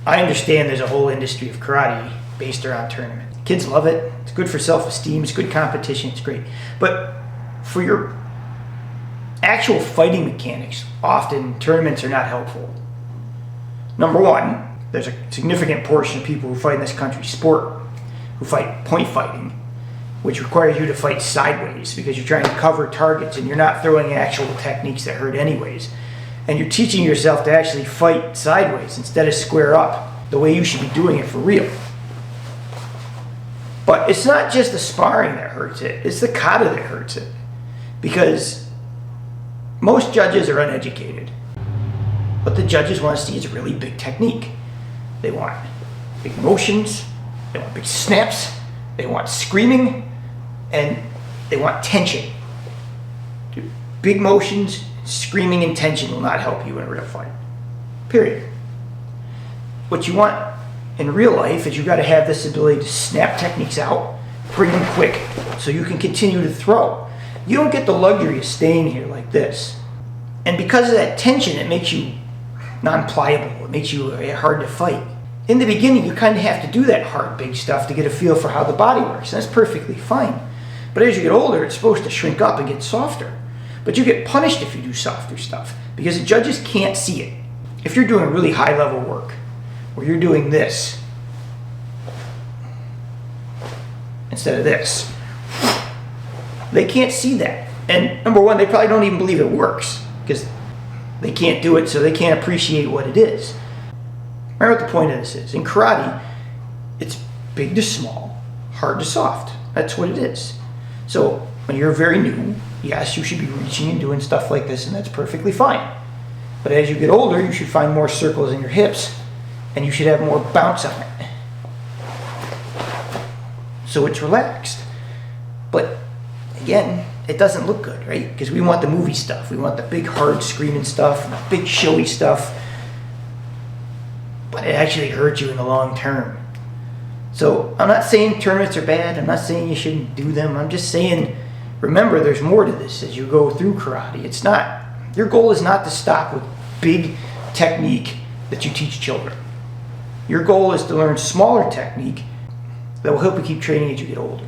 I understand there's a whole industry of karate based around tournaments. Kids love it. It's good for self-esteem. It's good competition. It's great. But for your actual fighting mechanics, often tournaments are not helpful. Number one, there's a significant portion of people who fight in this country sport who fight point fighting, which requires you to fight sideways because you're trying to cover targets and you're not throwing actual techniques that hurt anyways. And you're teaching yourself to actually fight sideways instead of square up, the way you should be doing it for real. But it's not just the sparring that hurts it, it's the kata that hurts it. Because most judges are uneducated. What the judges want to see is really big technique. They want big motions, they want big snaps, they want screaming, and they want tension. Big motions, screaming, and tension will not help you in a real fight. Period. What you want in real life is you got to have this ability to snap techniques out, bring them quick, so you can continue to throw. You don't get the luxury of staying here like this. And because of that tension, it makes you non-pliable. It makes you hard to fight. In the beginning, you kind of have to do that hard, big stuff to get a feel for how the body works. And that's perfectly fine. But as you get older, it's supposed to shrink up and get softer. But you get punished if you do softer stuff because the judges can't see it. If you're doing really high-level work, where you're doing this instead of this, they can't see that. And number one, they probably don't even believe it works because they can't do it, so they can't appreciate what it is. Remember what the point of this is. In karate, it's big to small, hard to soft. That's what it is. So when you're very new, yes, you should be reaching and doing stuff like this, and that's perfectly fine. But as you get older, you should find more circles in your hips, and you should have more bounce on it. So it's relaxed. But again, it doesn't look good, right? Because we want the movie stuff. We want the big, hard, screaming stuff, and the big, showy stuff. But it actually hurts you in the long term. So I'm not saying tournaments are bad. I'm not saying you shouldn't do them. I'm just saying, remember, there's more to this as you go through karate. It's not, your goal is not to stop with big technique that you teach children. Your goal is to learn smaller technique that will help you keep training as you get older.